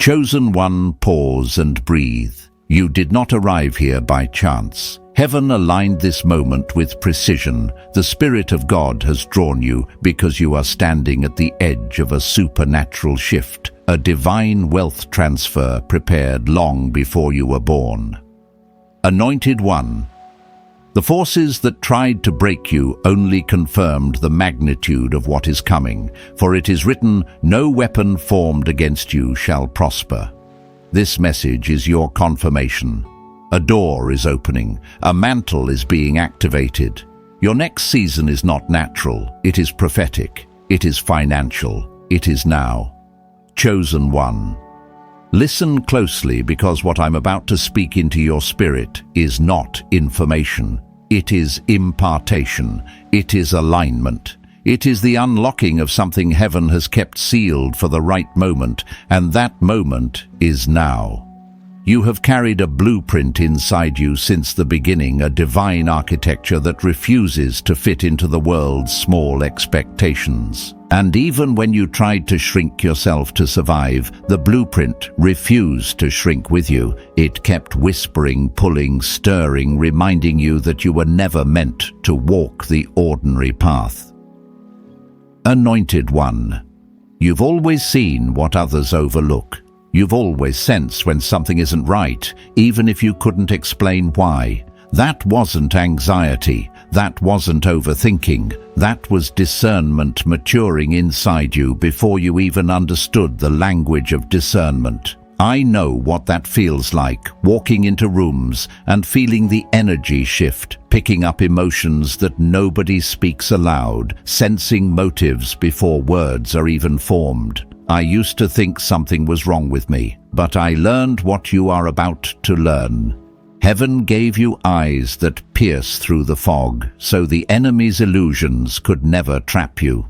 Chosen one, pause and breathe. You did not arrive here by chance. Heaven aligned this moment with precision. The Spirit of God has drawn you because you are standing at the edge of a supernatural shift, a divine wealth transfer prepared long before you were born. Anointed one. The forces that tried to break you only confirmed the magnitude of what is coming, for it is written, "No weapon formed against you shall prosper." This message is your confirmation. A door is opening, a mantle is being activated. Your next season is not natural, it is prophetic, it is financial, it is now. Chosen one. Listen closely, because what I'm about to speak into your spirit is not information. It is impartation. It is alignment. It is the unlocking of something heaven has kept sealed for the right moment, and that moment is now. You have carried a blueprint inside you since the beginning, a divine architecture that refuses to fit into the world's small expectations. And even when you tried to shrink yourself to survive, the blueprint refused to shrink with you. It kept whispering, pulling, stirring, reminding you that you were never meant to walk the ordinary path. Anointed one. You've always seen what others overlook. You've always sensed when something isn't right, even if you couldn't explain why. That wasn't anxiety. That wasn't overthinking. That was discernment maturing inside you before you even understood the language of discernment. I know what that feels like, walking into rooms and feeling the energy shift, picking up emotions that nobody speaks aloud, sensing motives before words are even formed. I used to think something was wrong with me, but I learned what you are about to learn. Heaven gave you eyes that pierce through the fog, so the enemy's illusions could never trap you.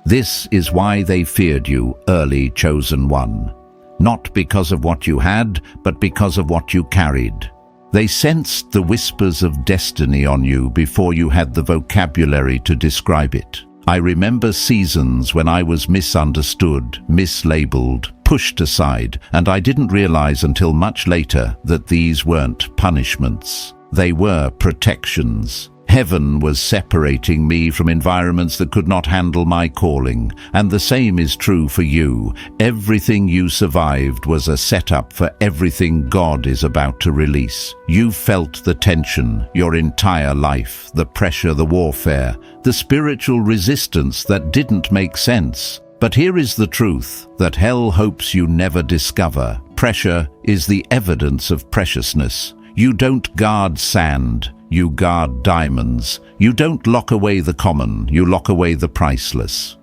This is why they feared you, early chosen one. Not because of what you had, but because of what you carried. They sensed the whispers of destiny on you before you had the vocabulary to describe it. I remember seasons when I was misunderstood, mislabeled, pushed aside, and I didn't realize until much later that these weren't punishments. They were protections. Heaven was separating me from environments that could not handle my calling, and the same is true for you. Everything you survived was a setup for everything God is about to release. You felt the tension your entire life, the pressure, the warfare, the spiritual resistance that didn't make sense. But here is the truth that hell hopes you never discover. Pressure is the evidence of preciousness. You don't guard sand. You guard diamonds. You don't lock away the common, you lock away the priceless.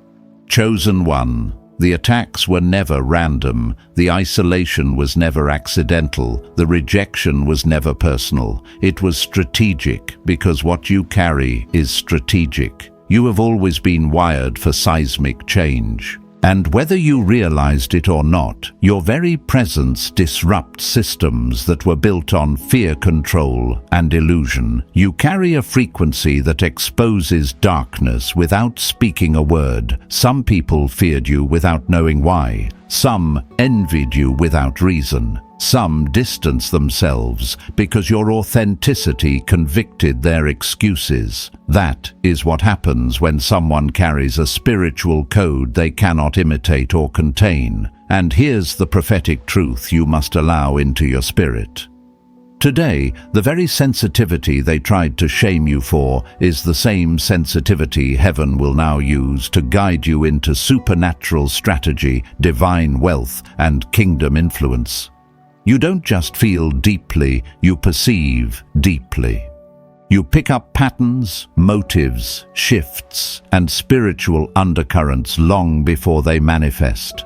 Chosen one. The attacks were never random. The isolation was never accidental. The rejection was never personal. It was strategic, because what you carry is strategic. You have always been wired for seismic change. And whether you realized it or not, your very presence disrupts systems that were built on fear, control, and illusion. You carry a frequency that exposes darkness without speaking a word. Some people feared you without knowing why. Some envied you without reason. Some distanced themselves because your authenticity convicted their excuses. That is what happens when someone carries a spiritual code they cannot imitate or contain. And here's the prophetic truth you must allow into your spirit. Today, the very sensitivity they tried to shame you for is the same sensitivity heaven will now use to guide you into supernatural strategy, divine wealth, and kingdom influence. You don't just feel deeply, you perceive deeply. You pick up patterns, motives, shifts, and spiritual undercurrents long before they manifest.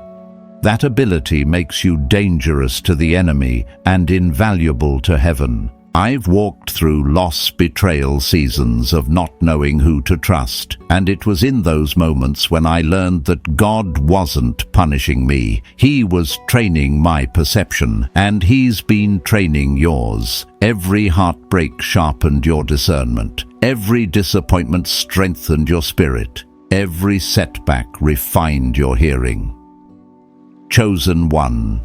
That ability makes you dangerous to the enemy and invaluable to heaven. I've walked through loss, betrayal seasons of not knowing who to trust, and it was in those moments when I learned that God wasn't punishing me. He was training my perception, and He's been training yours. Every heartbreak sharpened your discernment. Every disappointment strengthened your spirit. Every setback refined your hearing. Chosen one.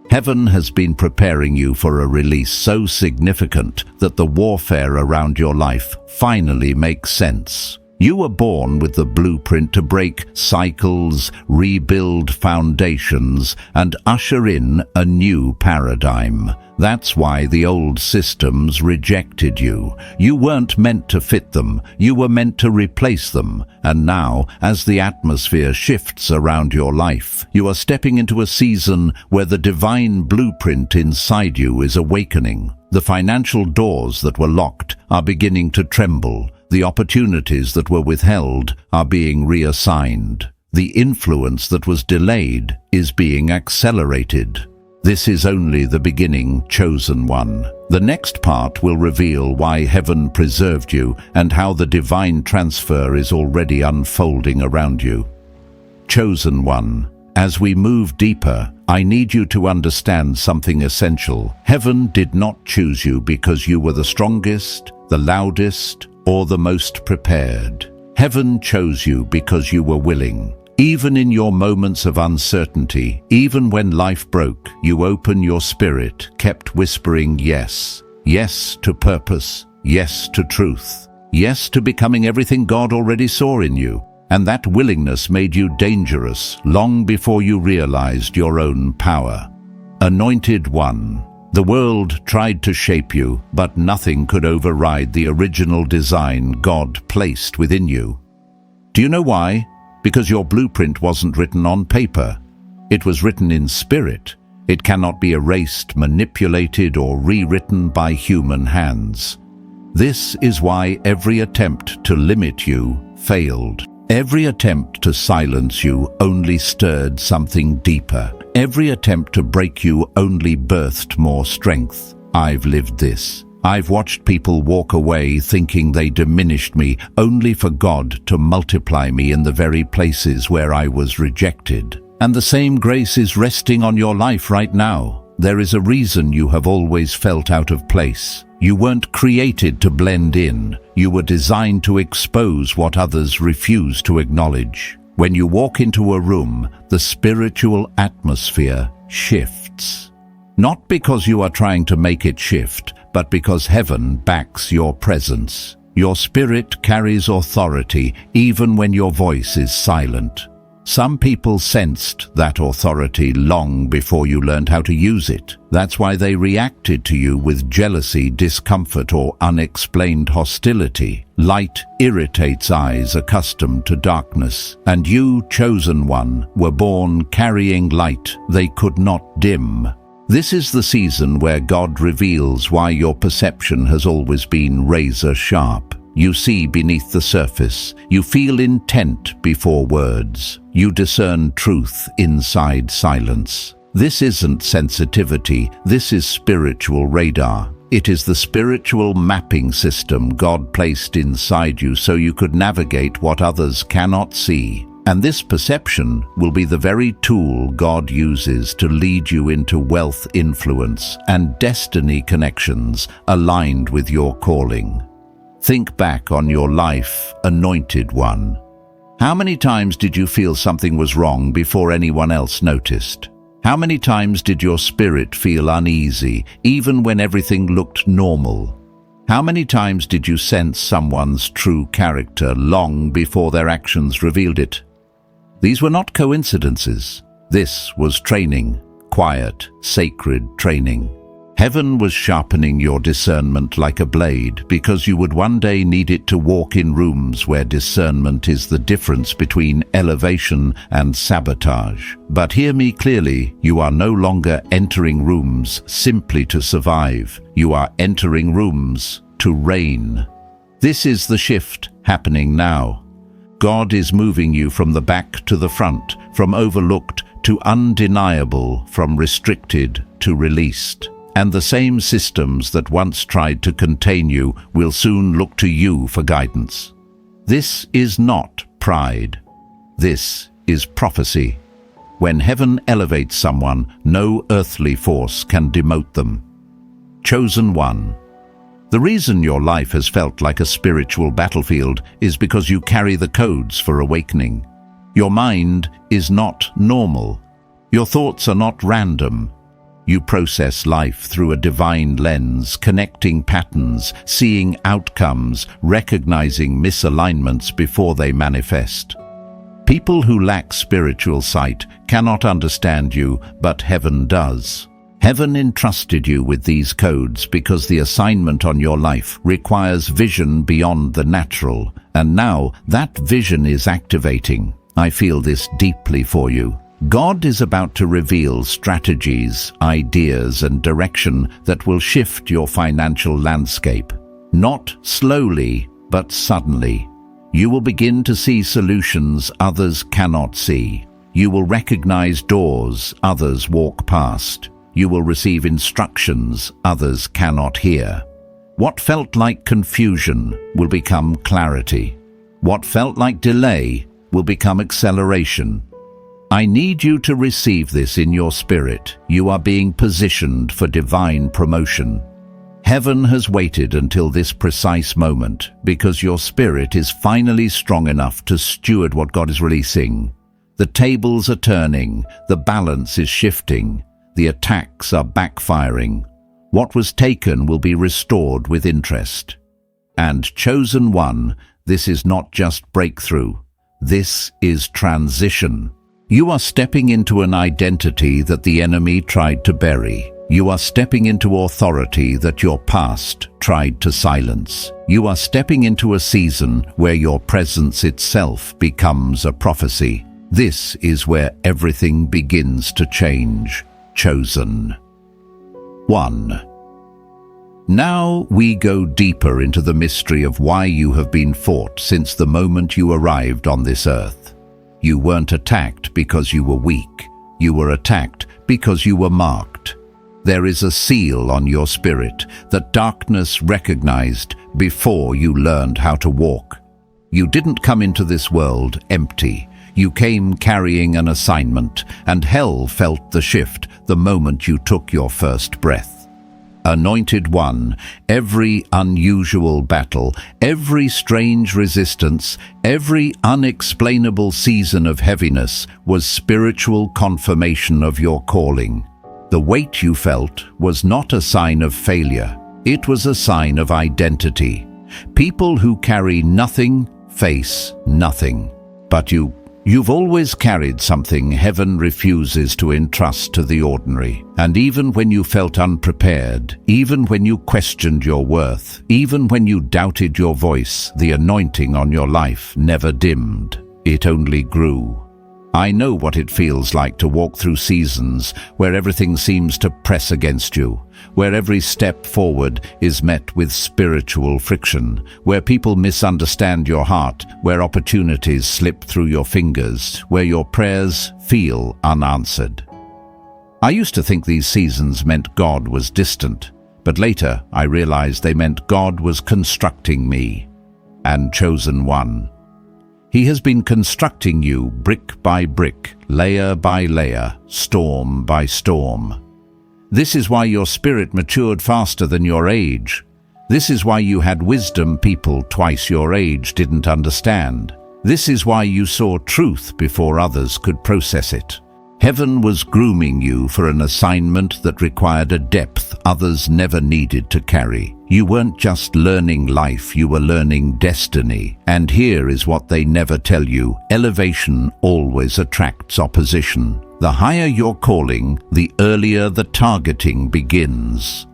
Heaven has been preparing you for a release so significant that the warfare around your life finally makes sense. You were born with the blueprint to break cycles, rebuild foundations, and usher in a new paradigm. That's why the old systems rejected you. You weren't meant to fit them, you were meant to replace them. And now, as the atmosphere shifts around your life, you are stepping into a season where the divine blueprint inside you is awakening. The financial doors that were locked are beginning to tremble. The opportunities that were withheld are being reassigned. The influence that was delayed is being accelerated. This is only the beginning, chosen one. The next part will reveal why heaven preserved you and how the divine transfer is already unfolding around you. Chosen one, as we move deeper, I need you to understand something essential. Heaven did not choose you because you were the strongest, the loudest, or the most prepared. Heaven chose you because you were willing. Even in your moments of uncertainty, even when life broke, you opened your spirit, kept whispering yes. Yes to purpose, yes to truth, yes to becoming everything God already saw in you. And that willingness made you dangerous long before you realized your own power. Anointed one. The world tried to shape you, but nothing could override the original design God placed within you. Do you know why? Because your blueprint wasn't written on paper. It was written in spirit. It cannot be erased, manipulated, or rewritten by human hands. This is why every attempt to limit you failed. Every attempt to silence you only stirred something deeper. Every attempt to break you only birthed more strength. I've lived this. I've watched people walk away thinking they diminished me, only for God to multiply me in the very places where I was rejected. And the same grace is resting on your life right now. There is a reason you have always felt out of place. You weren't created to blend in. You were designed to expose what others refuse to acknowledge. When you walk into a room, the spiritual atmosphere shifts. Not because you are trying to make it shift, but because heaven backs your presence. Your spirit carries authority even when your voice is silent. Some people sensed that authority long before you learned how to use it. That's why they reacted to you with jealousy, discomfort, or unexplained hostility. Light irritates eyes accustomed to darkness, and you, chosen one, were born carrying light they could not dim. This is the season where God reveals why your perception has always been razor sharp. You see beneath the surface. You feel intent before words. You discern truth inside silence. This isn't sensitivity. This is spiritual radar. It is the spiritual mapping system God placed inside you so you could navigate what others cannot see. And this perception will be the very tool God uses to lead you into wealth, influence, and destiny connections aligned with your calling. Think back on your life, anointed one. How many times did you feel something was wrong before anyone else noticed? How many times did your spirit feel uneasy, even when everything looked normal? How many times did you sense someone's true character long before their actions revealed it? These were not coincidences. This was training, quiet, sacred training. Heaven was sharpening your discernment like a blade because you would one day need it to walk in rooms where discernment is the difference between elevation and sabotage. But hear me clearly, you are no longer entering rooms simply to survive. You are entering rooms to reign. This is the shift happening now. God is moving you from the back to the front, from overlooked to undeniable, from restricted to released. And the same systems that once tried to contain you will soon look to you for guidance. This is not pride. This is prophecy. When heaven elevates someone, no earthly force can demote them. Chosen one. The reason your life has felt like a spiritual battlefield is because you carry the codes for awakening. Your mind is not normal. Your thoughts are not random. You process life through a divine lens, connecting patterns, seeing outcomes, recognizing misalignments before they manifest. People who lack spiritual sight cannot understand you, but heaven does. Heaven entrusted you with these codes because the assignment on your life requires vision beyond the natural, and now that vision is activating. I feel this deeply for you. God is about to reveal strategies, ideas, and direction that will shift your financial landscape. Not slowly, but suddenly. You will begin to see solutions others cannot see. You will recognize doors others walk past. You will receive instructions others cannot hear. What felt like confusion will become clarity. What felt like delay will become acceleration. I need you to receive this in your spirit. You are being positioned for divine promotion. Heaven has waited until this precise moment because your spirit is finally strong enough to steward what God is releasing. The tables are turning, the balance is shifting, the attacks are backfiring. What was taken will be restored with interest. And chosen one, this is not just breakthrough. This is transition. You are stepping into an identity that the enemy tried to bury. You are stepping into authority that your past tried to silence. You are stepping into a season where your presence itself becomes a prophecy. This is where everything begins to change. Chosen. 1. Now we go deeper into the mystery of why you have been fought since the moment you arrived on this earth. You weren't attacked because you were weak. You were attacked because you were marked. There is a seal on your spirit that darkness recognized before you learned how to walk. You didn't come into this world empty. You came carrying an assignment, and hell felt the shift the moment you took your first breath. Anointed one, every unusual battle, every strange resistance, every unexplainable season of heaviness was spiritual confirmation of your calling. The weight you felt was not a sign of failure. It was a sign of identity. People who carry nothing face nothing. But You've always carried something heaven refuses to entrust to the ordinary. And even when you felt unprepared, even when you questioned your worth, even when you doubted your voice, the anointing on your life never dimmed. It only grew. I know what it feels like to walk through seasons where everything seems to press against you, where every step forward is met with spiritual friction, where people misunderstand your heart, where opportunities slip through your fingers, where your prayers feel unanswered. I used to think these seasons meant God was distant, but later I realized they meant God was constructing me, and chosen one. He has been constructing you brick by brick, layer by layer, storm by storm. This is why your spirit matured faster than your age. This is why you had wisdom people twice your age didn't understand. This is why you saw truth before others could process it. Heaven was grooming you for an assignment that required a depth others never needed to carry. You weren't just learning life, you were learning destiny. And here is what they never tell you: elevation always attracts opposition. The higher your calling, the earlier the targeting begins.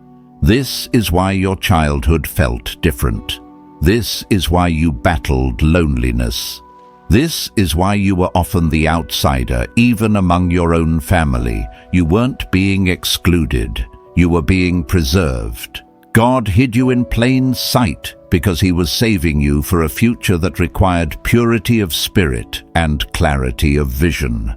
This is why your childhood felt different. This is why you battled loneliness. This is why you were often the outsider, even among your own family. You weren't being excluded. You were being preserved. God hid you in plain sight because He was saving you for a future that required purity of spirit and clarity of vision.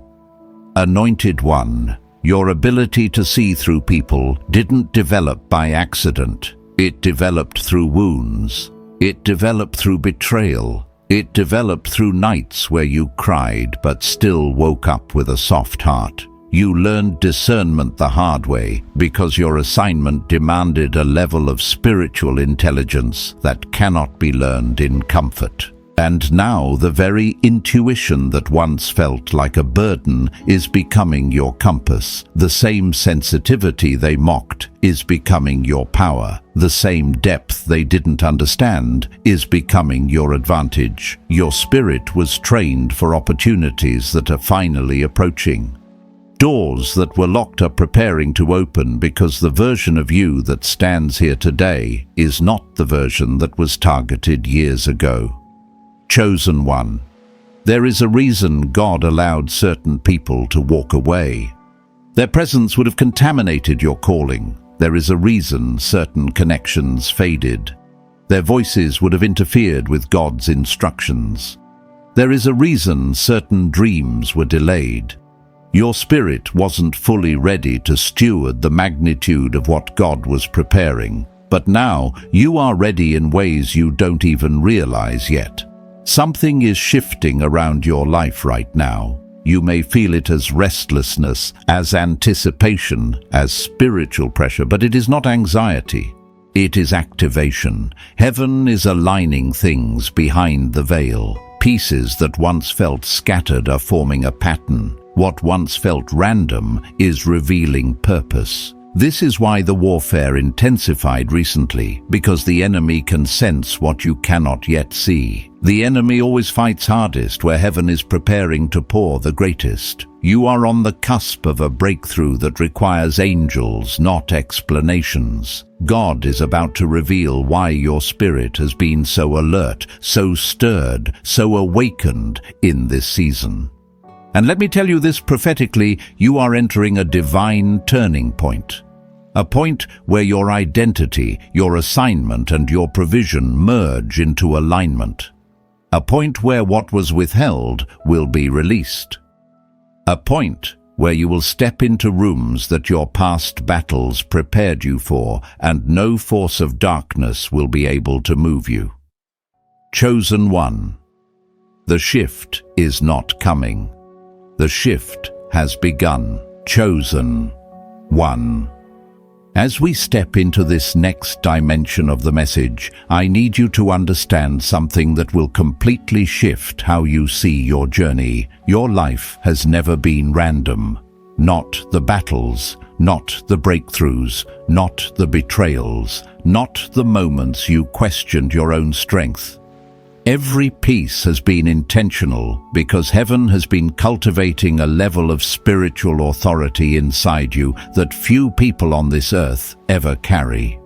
Anointed one, your ability to see through people didn't develop by accident. It developed through wounds. It developed through betrayal. It developed through nights where you cried but still woke up with a soft heart. You learned discernment the hard way because your assignment demanded a level of spiritual intelligence that cannot be learned in comfort. And now the very intuition that once felt like a burden is becoming your compass. The same sensitivity they mocked is becoming your power. The same depth they didn't understand is becoming your advantage. Your spirit was trained for opportunities that are finally approaching. Doors that were locked are preparing to open because the version of you that stands here today is not the version that was targeted years ago. Chosen one. There is a reason God allowed certain people to walk away. Their presence would have contaminated your calling. There is a reason certain connections faded. Their voices would have interfered with God's instructions. There is a reason certain dreams were delayed. Your spirit wasn't fully ready to steward the magnitude of what God was preparing, but now you are ready in ways you don't even realize yet. Something is shifting around your life right now. You may feel it as restlessness, as anticipation, as spiritual pressure, but it is not anxiety. It is activation. Heaven is aligning things behind the veil. Pieces that once felt scattered are forming a pattern. What once felt random is revealing purpose. This is why the warfare intensified recently, because the enemy can sense what you cannot yet see. The enemy always fights hardest where heaven is preparing to pour the greatest. You are on the cusp of a breakthrough that requires angels, not explanations. God is about to reveal why your spirit has been so alert, so stirred, so awakened in this season. And let me tell you this prophetically, you are entering a divine turning point. A point where your identity, your assignment, and your provision merge into alignment. A point where what was withheld will be released. A point where you will step into rooms that your past battles prepared you for, and no force of darkness will be able to move you. Chosen one. The shift is not coming. The shift has begun. Chosen one. As we step into this next dimension of the message, I need you to understand something that will completely shift how you see your journey. Your life has never been random. Not the battles, not the breakthroughs, not the betrayals, not the moments you questioned your own strength. Every piece has been intentional because heaven has been cultivating a level of spiritual authority inside you that few people on this earth ever carry.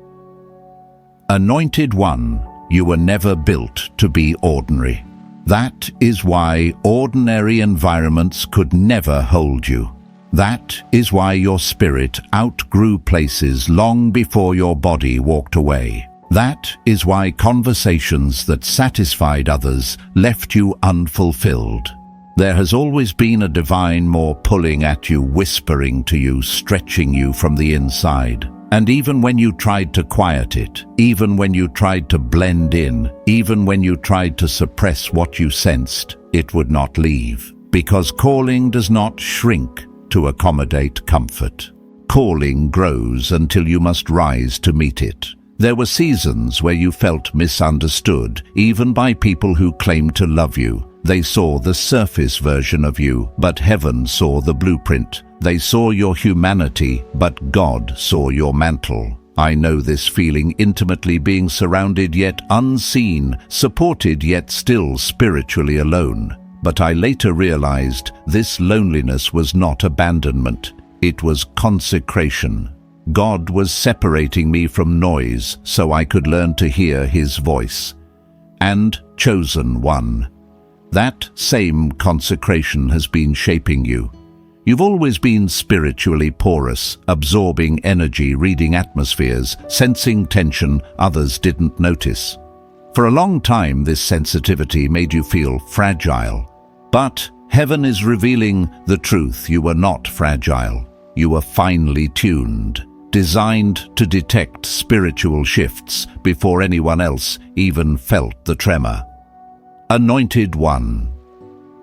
Anointed one, you were never built to be ordinary. That is why ordinary environments could never hold you. That is why your spirit outgrew places long before your body walked away. That is why conversations that satisfied others left you unfulfilled. There has always been a divine more pulling at you, whispering to you, stretching you from the inside. And even when you tried to quiet it, even when you tried to blend in, even when you tried to suppress what you sensed, it would not leave. Because calling does not shrink to accommodate comfort. Calling grows until you must rise to meet it. There were seasons where you felt misunderstood, even by people who claimed to love you. They saw the surface version of you, but heaven saw the blueprint. They saw your humanity, but God saw your mantle. I know this feeling intimately, being surrounded yet unseen, supported yet still spiritually alone. But I later realized this loneliness was not abandonment. It was consecration. God was separating me from noise so I could learn to hear His voice. And chosen one. That same consecration has been shaping you. You've always been spiritually porous, absorbing energy, reading atmospheres, sensing tension others didn't notice. For a long time, this sensitivity made you feel fragile. But heaven is revealing the truth. You were not fragile. You were finely tuned, designed to detect spiritual shifts before anyone else even felt the tremor. Anointed one.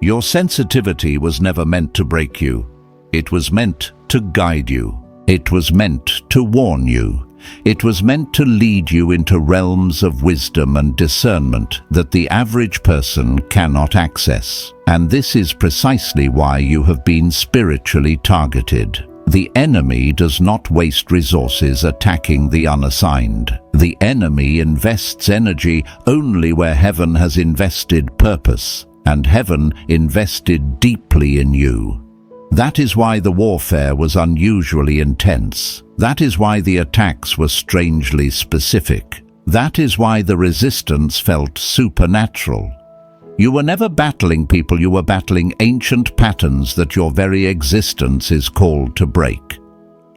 Your sensitivity was never meant to break you. It was meant to guide you. It was meant to warn you. It was meant to lead you into realms of wisdom and discernment that the average person cannot access. And this is precisely why you have been spiritually targeted. The enemy does not waste resources attacking the unassigned. The enemy invests energy only where heaven has invested purpose, and heaven invested deeply in you. That is why the warfare was unusually intense. That is why the attacks were strangely specific. That is why the resistance felt supernatural. You were never battling people, you were battling ancient patterns that your very existence is called to break.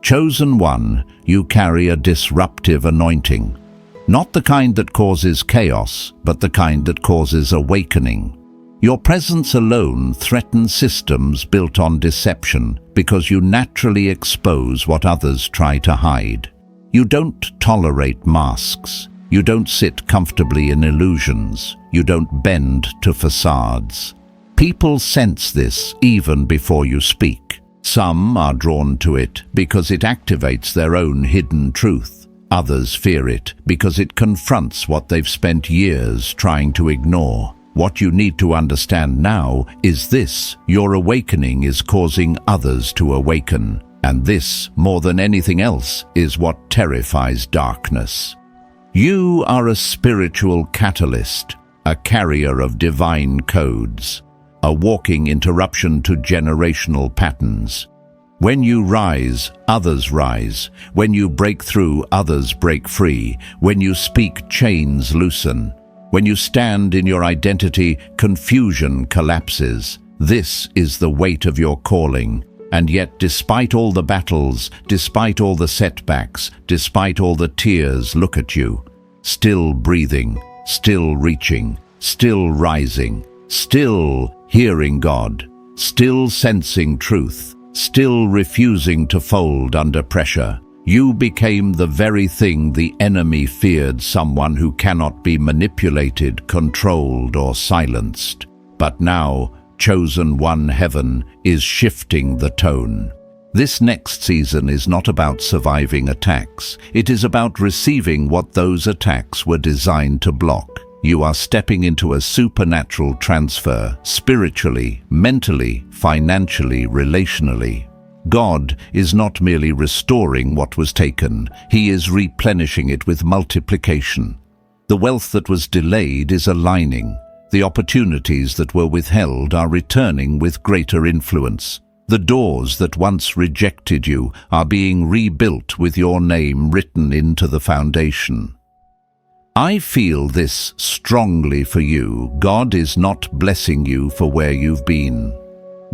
Chosen one, you carry a disruptive anointing. Not the kind that causes chaos, but the kind that causes awakening. Your presence alone threatens systems built on deception because you naturally expose what others try to hide. You don't tolerate masks. You don't sit comfortably in illusions. You don't bend to facades. People sense this even before you speak. Some are drawn to it because it activates their own hidden truth. Others fear it because it confronts what they've spent years trying to ignore. What you need to understand now is this: your awakening is causing others to awaken. And this, more than anything else, is what terrifies darkness. You are a spiritual catalyst, a carrier of divine codes, a walking interruption to generational patterns. When you rise, others rise. When you break through, others break free. When you speak, chains loosen. When you stand in your identity, confusion collapses. This is the weight of your calling. And yet, despite all the battles, despite all the setbacks, despite all the tears, look at you. Still breathing, still reaching, still rising, still hearing God, still sensing truth, still refusing to fold under pressure. You became the very thing the enemy feared: someone who cannot be manipulated, controlled, or silenced. But now, chosen one, heaven is shifting the tone. This next season is not about surviving attacks. It is about receiving what those attacks were designed to block. You are stepping into a supernatural transfer, spiritually, mentally, financially, relationally. God is not merely restoring what was taken, He is replenishing it with multiplication. The wealth that was delayed is aligning. The opportunities that were withheld are returning with greater influence. The doors that once rejected you are being rebuilt with your name written into the foundation. I feel this strongly for you. God is not blessing you for where you've been.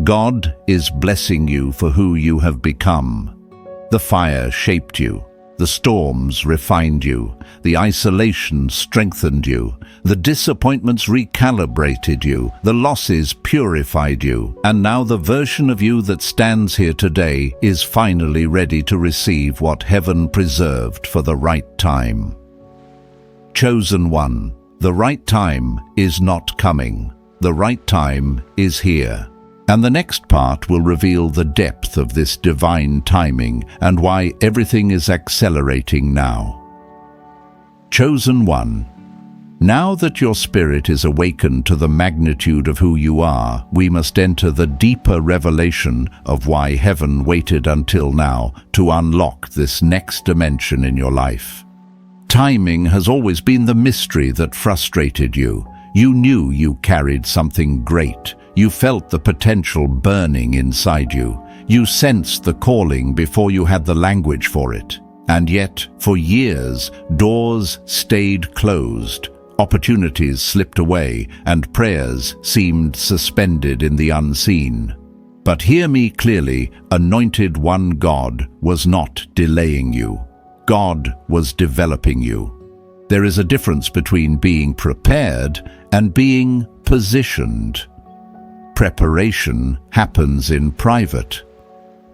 God is blessing you for who you have become. The fire shaped you. The storms refined you. The isolation strengthened you. The disappointments recalibrated you. The losses purified you. And now the version of you that stands here today is finally ready to receive what heaven preserved for the right time. Chosen one, the right time is not coming. The right time is here. And the next part will reveal the depth of this divine timing and why everything is accelerating now. Chosen one, now that your spirit is awakened to the magnitude of who you are, we must enter the deeper revelation of why heaven waited until now to unlock this next dimension in your life. Timing has always been the mystery that frustrated you. You knew you carried something great. You felt the potential burning inside you. You sensed the calling before you had the language for it. And yet, for years, doors stayed closed, opportunities slipped away, and prayers seemed suspended in the unseen. But hear me clearly, anointed one, God was not delaying you. God was developing you. There is a difference between being prepared and being positioned. Preparation happens in private.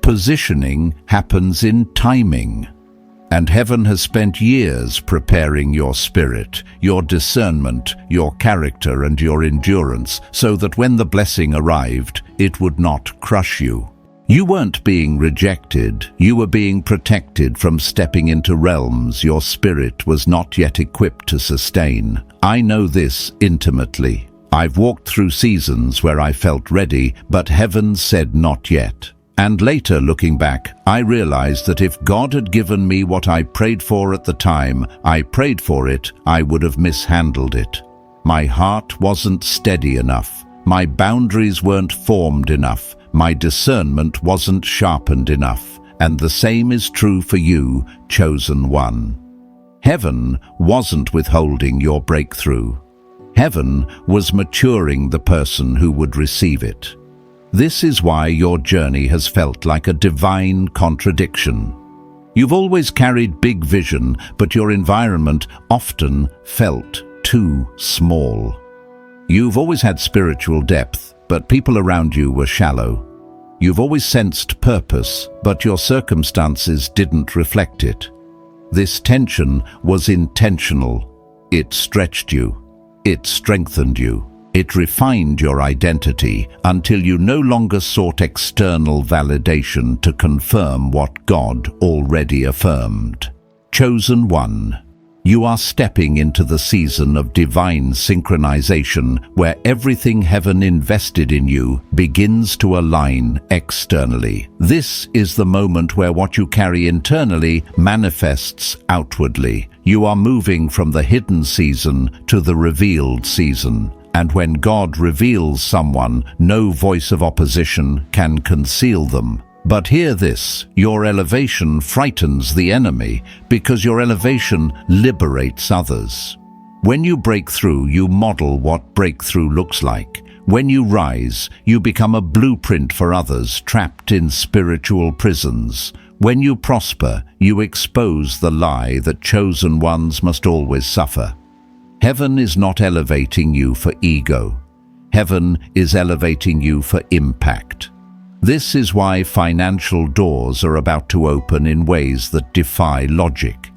Positioning happens in timing. And heaven has spent years preparing your spirit, your discernment, your character, and your endurance, so that when the blessing arrived, it would not crush you. You weren't being rejected, you were being protected from stepping into realms your spirit was not yet equipped to sustain. I know this intimately. I've walked through seasons where I felt ready, but heaven said not yet. And later, looking back, I realized that if God had given me what I prayed for at the time I prayed for it, I would have mishandled it. My heart wasn't steady enough. My boundaries weren't formed enough. My discernment wasn't sharpened enough. And the same is true for you, chosen one. Heaven wasn't withholding your breakthrough. Heaven was maturing the person who would receive it. This is why your journey has felt like a divine contradiction. You've always carried big vision, but your environment often felt too small. You've always had spiritual depth, but people around you were shallow. You've always sensed purpose, but your circumstances didn't reflect it. This tension was intentional. It stretched you. It strengthened you. It refined your identity until you no longer sought external validation to confirm what God already affirmed. Chosen one, you are stepping into the season of divine synchronization where everything heaven invested in you begins to align externally. This is the moment where what you carry internally manifests outwardly. You are moving from the hidden season to the revealed season. And when God reveals someone, no voice of opposition can conceal them. But hear this, your elevation frightens the enemy because your elevation liberates others. When you break through, you model what breakthrough looks like. When you rise, you become a blueprint for others trapped in spiritual prisons. When you prosper, you expose the lie that chosen ones must always suffer. Heaven is not elevating you for ego. Heaven is elevating you for impact. This is why financial doors are about to open in ways that defy logic.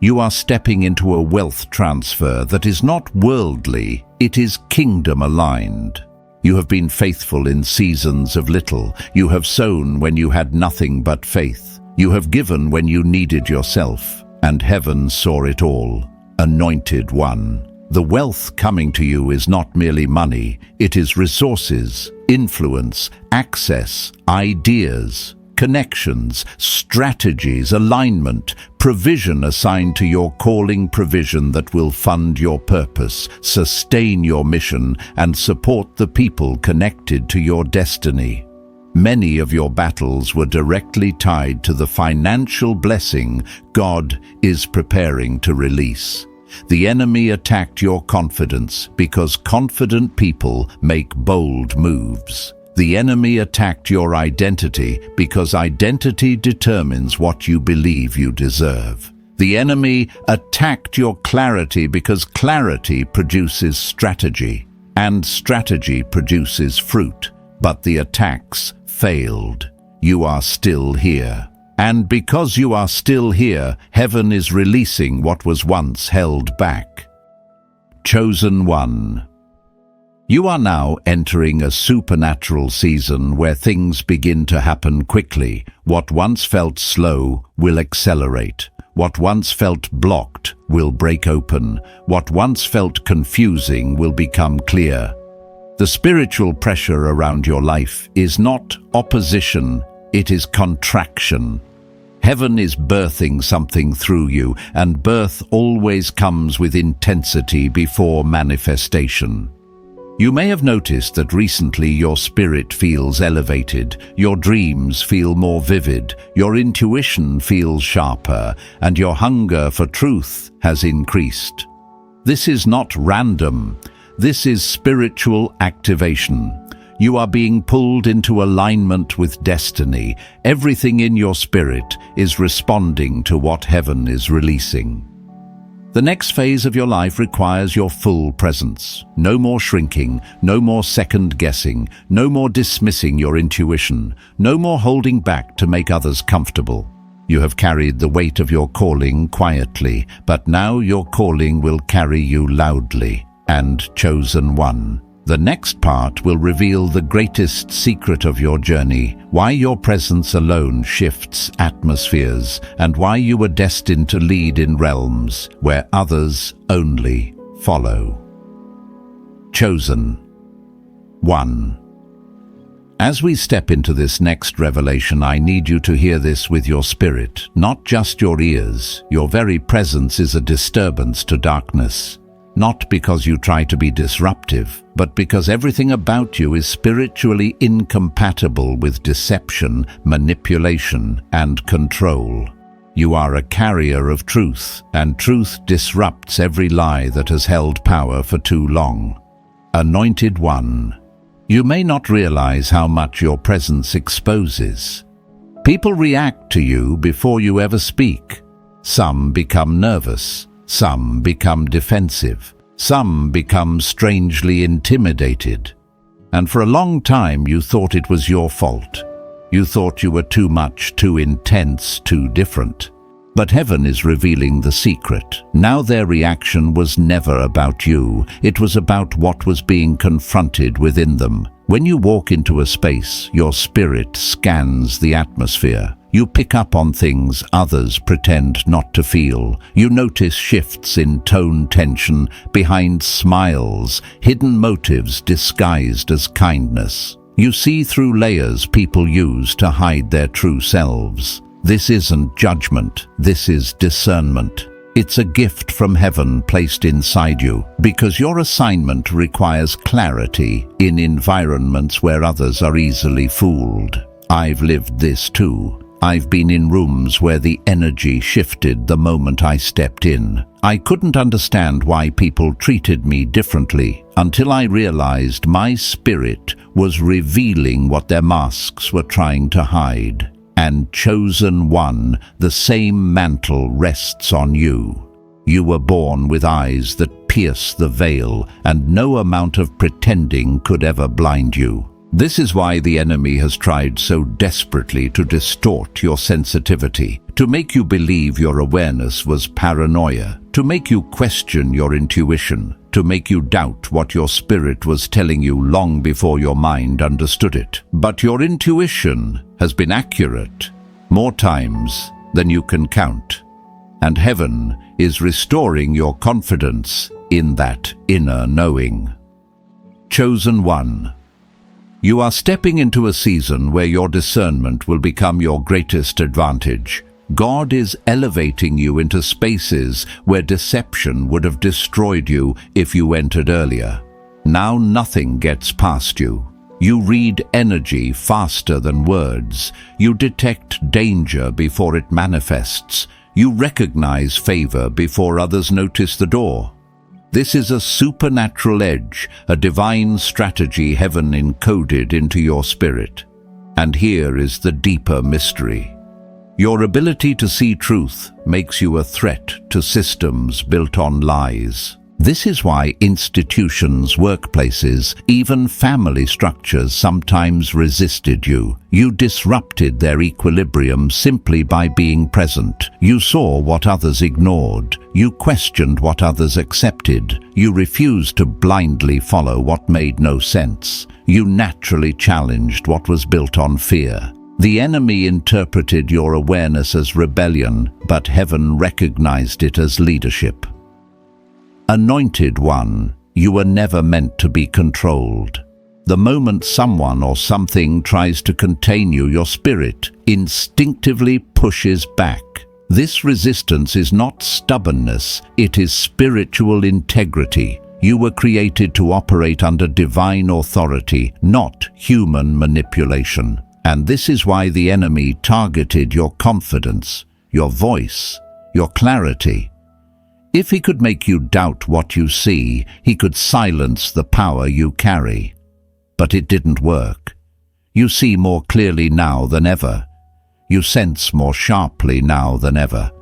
You are stepping into a wealth transfer that is not worldly, it is kingdom-aligned. You have been faithful in seasons of little. You have sown when you had nothing but faith. You have given when you needed yourself, and heaven saw it all. Anointed one. The wealth coming to you is not merely money, it is resources, influence, access, ideas, connections, strategies, alignment, provision assigned to your calling, provision that will fund your purpose, sustain your mission, and support the people connected to your destiny. Many of your battles were directly tied to the financial blessing God is preparing to release. The enemy attacked your confidence because confident people make bold moves. The enemy attacked your identity because identity determines what you believe you deserve. The enemy attacked your clarity because clarity produces strategy, and strategy produces fruit. But the attacks failed. You are still here. And because you are still here, heaven is releasing what was once held back. Chosen one. You are now entering a supernatural season where things begin to happen quickly. What once felt slow will accelerate. What once felt blocked will break open. What once felt confusing will become clear. The spiritual pressure around your life is not opposition, it is contraction. Heaven is birthing something through you, and birth always comes with intensity before manifestation. You may have noticed that recently your spirit feels elevated, your dreams feel more vivid, your intuition feels sharper, and your hunger for truth has increased. This is not random. This is spiritual activation. You are being pulled into alignment with destiny. Everything in your spirit is responding to what heaven is releasing. The next phase of your life requires your full presence. No more shrinking, no more second-guessing, no more dismissing your intuition, no more holding back to make others comfortable. You have carried the weight of your calling quietly, but now your calling will carry you loudly. And chosen one. The next part will reveal the greatest secret of your journey, why your presence alone shifts atmospheres, and why you were destined to lead in realms where others only follow. Chosen. 1. As we step into this next revelation, I need you to hear this with your spirit, not just your ears. Your very presence is a disturbance to darkness. Not because you try to be disruptive, but because everything about you is spiritually incompatible with deception, manipulation, and control. You are a carrier of truth, and truth disrupts every lie that has held power for too long. Anointed One. You may not realize how much your presence exposes. People react to you before you ever speak. Some become nervous. Some become defensive. Some become strangely intimidated. And for a long time you thought it was your fault. You thought you were too much, too intense, too different. But heaven is revealing the secret. Now their reaction was never about you. It was about what was being confronted within them. When you walk into a space, your spirit scans the atmosphere. You pick up on things others pretend not to feel. You notice shifts in tone, tension, behind smiles, hidden motives disguised as kindness. You see through layers people use to hide their true selves. This isn't judgment, this is discernment. It's a gift from heaven placed inside you, because your assignment requires clarity in environments where others are easily fooled. I've lived this too. I've been in rooms where the energy shifted the moment I stepped in. I couldn't understand why people treated me differently until I realized my spirit was revealing what their masks were trying to hide. And Chosen One, the same mantle rests on you. You were born with eyes that pierce the veil, and no amount of pretending could ever blind you. This is why the enemy has tried so desperately to distort your sensitivity, to make you believe your awareness was paranoia, to make you question your intuition, to make you doubt what your spirit was telling you long before your mind understood it. But your intuition has been accurate more times than you can count, and heaven is restoring your confidence in that inner knowing. Chosen One. You are stepping into a season where your discernment will become your greatest advantage. God is elevating you into spaces where deception would have destroyed you if you entered earlier. Now nothing gets past you. You read energy faster than words. You detect danger before it manifests. You recognize favor before others notice the door. This is a supernatural edge, a divine strategy heaven encoded into your spirit. And here is the deeper mystery. Your ability to see truth makes you a threat to systems built on lies. This is why institutions, workplaces, even family structures sometimes resisted you. You disrupted their equilibrium simply by being present. You saw what others ignored. You questioned what others accepted. You refused to blindly follow what made no sense. You naturally challenged what was built on fear. The enemy interpreted your awareness as rebellion, but heaven recognized it as leadership. Anointed One, you were never meant to be controlled. The moment someone or something tries to contain you, your spirit instinctively pushes back. This resistance is not stubbornness, it is spiritual integrity. You were created to operate under divine authority, not human manipulation. And this is why the enemy targeted your confidence, your voice, your clarity. If he could make you doubt what you see, he could silence the power you carry. But it didn't work. You see more clearly now than ever. You sense more sharply now than ever.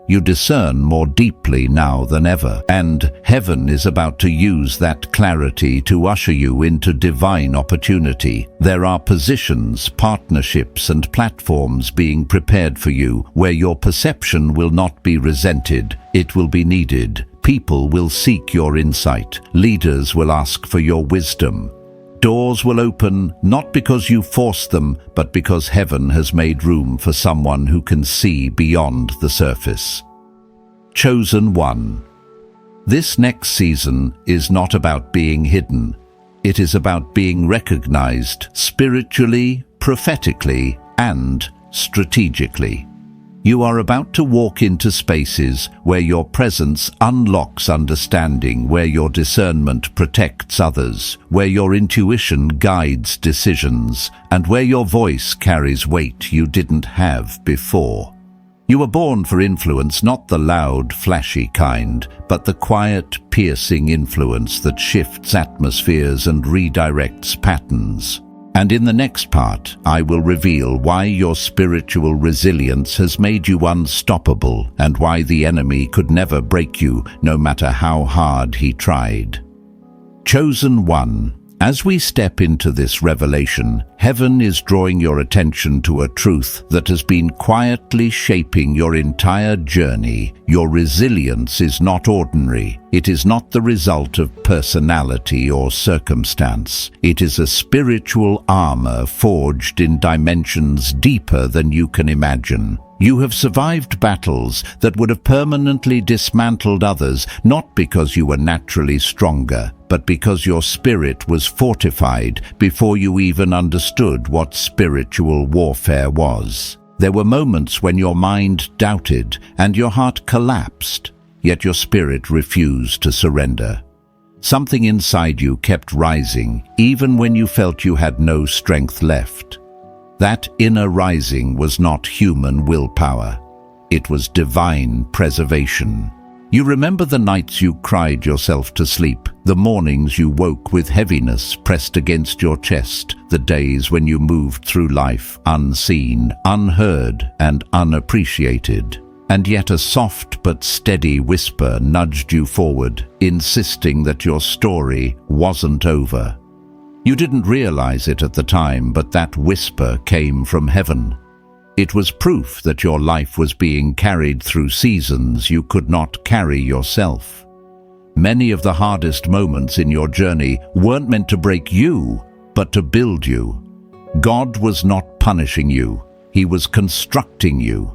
You discern more deeply now than ever. And heaven is about to use that clarity to usher you into divine opportunity. There are positions, partnerships, and platforms being prepared for you where your perception will not be resented, it will be needed. People will seek your insight. Leaders will ask for your wisdom. Doors will open not because you force them, but because heaven has made room for someone who can see beyond the surface. Chosen one. This next season is not about being hidden. It is about being recognized spiritually, prophetically, and strategically. You are about to walk into spaces where your presence unlocks understanding, where your discernment protects others, where your intuition guides decisions, and where your voice carries weight you didn't have before. You were born for influence, not the loud, flashy kind, but the quiet, piercing influence that shifts atmospheres and redirects patterns. And in the next part, I will reveal why your spiritual resilience has made you unstoppable and why the enemy could never break you, no matter how hard he tried. Chosen one. As we step into this revelation, heaven is drawing your attention to a truth that has been quietly shaping your entire journey. Your resilience is not ordinary. It is not the result of personality or circumstance. It is a spiritual armor forged in dimensions deeper than you can imagine. You have survived battles that would have permanently dismantled others, not because you were naturally stronger, but because your spirit was fortified before you even understood what spiritual warfare was. There were moments when your mind doubted and your heart collapsed, yet your spirit refused to surrender. Something inside you kept rising, even when you felt you had no strength left. That inner rising was not human willpower. It was divine preservation. You remember the nights you cried yourself to sleep, the mornings you woke with heaviness pressed against your chest, the days when you moved through life unseen, unheard, and unappreciated. And yet a soft but steady whisper nudged you forward, insisting that your story wasn't over. You didn't realize it at the time, but that whisper came from heaven. It was proof that your life was being carried through seasons you could not carry yourself. Many of the hardest moments in your journey weren't meant to break you, but to build you. God was not punishing you. He was constructing you.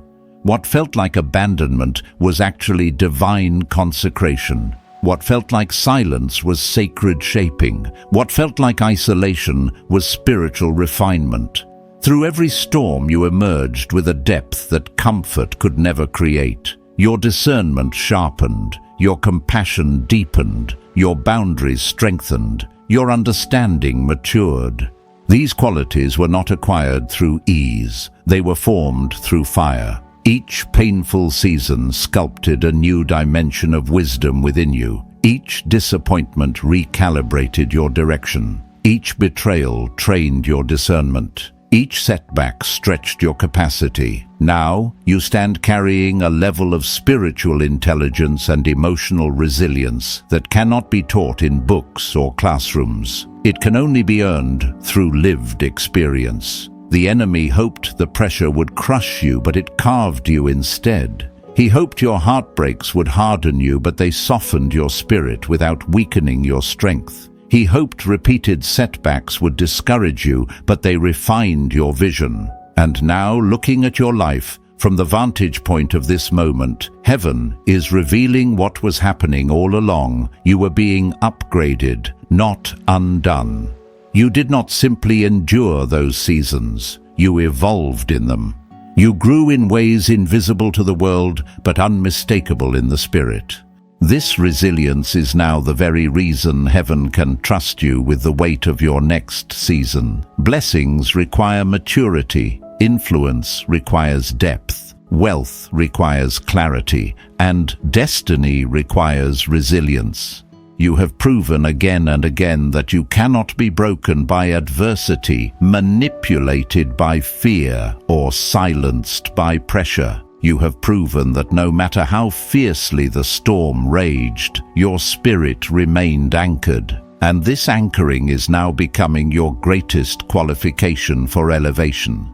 What felt like abandonment was actually divine consecration. What felt like silence was sacred shaping. What felt like isolation was spiritual refinement. Through every storm you emerged with a depth that comfort could never create. Your discernment sharpened, your compassion deepened, your boundaries strengthened, your understanding matured. These qualities were not acquired through ease. They were formed through fire. Each painful season sculpted a new dimension of wisdom within you. Each disappointment recalibrated your direction. Each betrayal trained your discernment. Each setback stretched your capacity. Now, you stand carrying a level of spiritual intelligence and emotional resilience that cannot be taught in books or classrooms. It can only be earned through lived experience. The enemy hoped the pressure would crush you, but it carved you instead. He hoped your heartbreaks would harden you, but they softened your spirit without weakening your strength. He hoped repeated setbacks would discourage you, but they refined your vision. And now, looking at your life from the vantage point of this moment, heaven is revealing what was happening all along. You were being upgraded, not undone. You did not simply endure those seasons, you evolved in them. You grew in ways invisible to the world, but unmistakable in the spirit. This resilience is now the very reason heaven can trust you with the weight of your next season. Blessings require maturity, influence requires depth, wealth requires clarity, and destiny requires resilience. You have proven again and again that you cannot be broken by adversity, manipulated by fear, or silenced by pressure. You have proven that no matter how fiercely the storm raged, your spirit remained anchored. And this anchoring is now becoming your greatest qualification for elevation.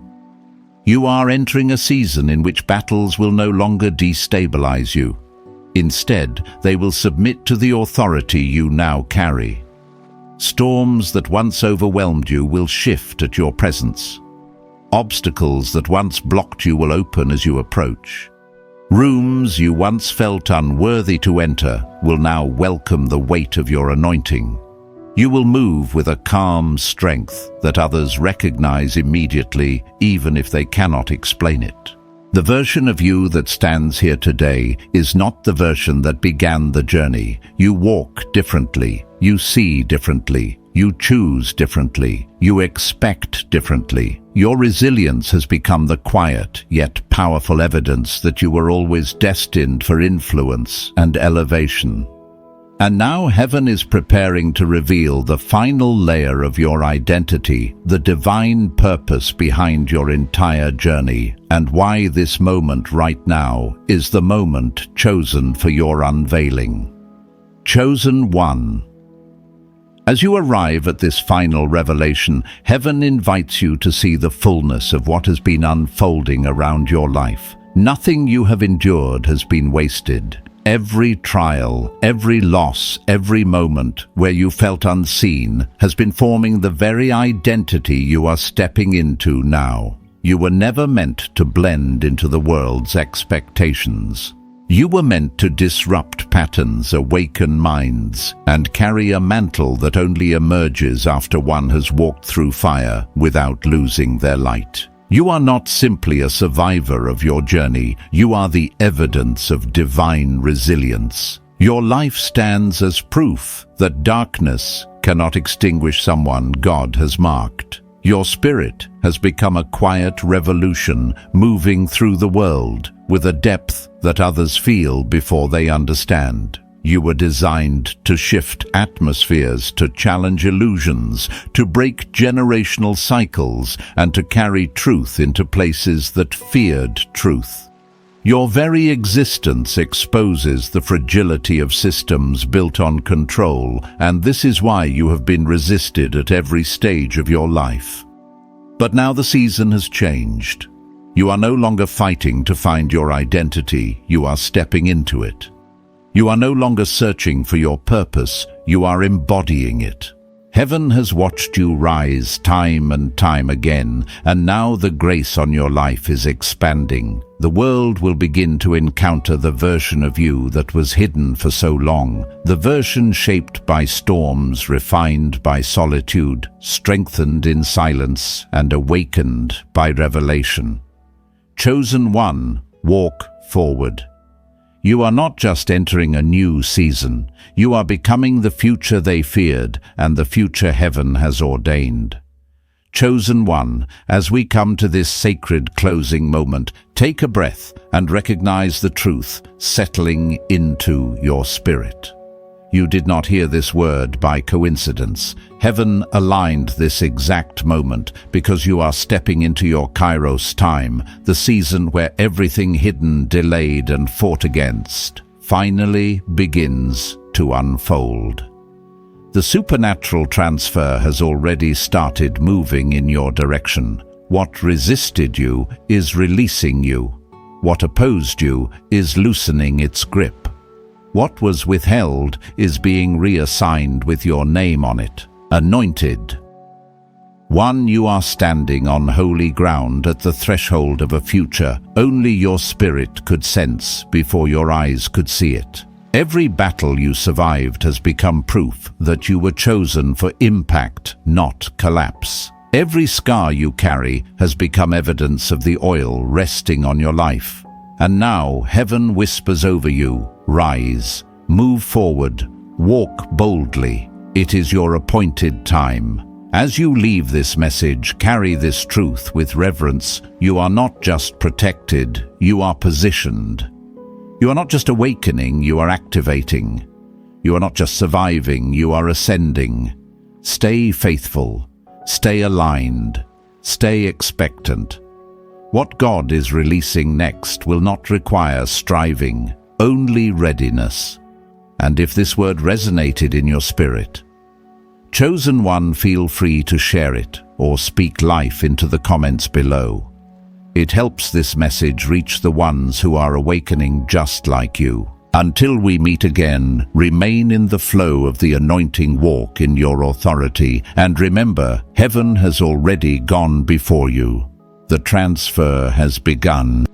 You are entering a season in which battles will no longer destabilize you. Instead, they will submit to the authority you now carry. Storms that once overwhelmed you will shift at your presence. Obstacles that once blocked you will open as you approach. Rooms you once felt unworthy to enter will now welcome the weight of your anointing. You will move with a calm strength that others recognize immediately, even if they cannot explain it. The version of you that stands here today is not the version that began the journey. You walk differently, you see differently, you choose differently, you expect differently. Your resilience has become the quiet yet powerful evidence that you were always destined for influence and elevation. And now heaven is preparing to reveal the final layer of your identity, the divine purpose behind your entire journey, and why this moment right now is the moment chosen for your unveiling. Chosen one. As you arrive at this final revelation, heaven invites you to see the fullness of what has been unfolding around your life. Nothing you have endured has been wasted. Every trial, every loss, every moment where you felt unseen has been forming the very identity you are stepping into now. You were never meant to blend into the world's expectations. You were meant to disrupt patterns, awaken minds, and carry a mantle that only emerges after one has walked through fire without losing their light. You are not simply a survivor of your journey, you are the evidence of divine resilience. Your life stands as proof that darkness cannot extinguish someone God has marked. Your spirit has become a quiet revolution moving through the world with a depth that others feel before they understand. You were designed to shift atmospheres, to challenge illusions, to break generational cycles, and to carry truth into places that feared truth. Your very existence exposes the fragility of systems built on control, and this is why you have been resisted at every stage of your life. But now the season has changed. You are no longer fighting to find your identity, you are stepping into it. You are no longer searching for your purpose, you are embodying it. Heaven has watched you rise time and time again, and now the grace on your life is expanding. The world will begin to encounter the version of you that was hidden for so long, the version shaped by storms, refined by solitude, strengthened in silence, and awakened by revelation. Chosen one, walk forward. You are not just entering a new season, you are becoming the future they feared and the future heaven has ordained. Chosen one, as we come to this sacred closing moment, take a breath and recognize the truth settling into your spirit. You did not hear this word by coincidence. Heaven aligned this exact moment because you are stepping into your Kairos time, the season where everything hidden, delayed, and fought against finally begins to unfold. The supernatural transfer has already started moving in your direction. What resisted you is releasing you. What opposed you is loosening its grip. What was withheld is being reassigned with your name on it, anointed. One, you are standing on holy ground at the threshold of a future only your spirit could sense before your eyes could see it. Every battle you survived has become proof that you were chosen for impact, not collapse. Every scar you carry has become evidence of the oil resting on your life. And now heaven whispers over you, rise, move forward, walk boldly. It is your appointed time. As you leave this message, carry this truth with reverence. You are not just protected, you are positioned. You are not just awakening, you are activating. You are not just surviving, you are ascending. Stay faithful, stay aligned, stay expectant. What God is releasing next will not require striving, only readiness. And if this word resonated in your spirit, chosen one, feel free to share it or speak life into the comments below. It helps this message reach the ones who are awakening just like you. Until we meet again, remain in the flow of the anointing, walk in your authority, and remember, heaven has already gone before you. The transfer has begun.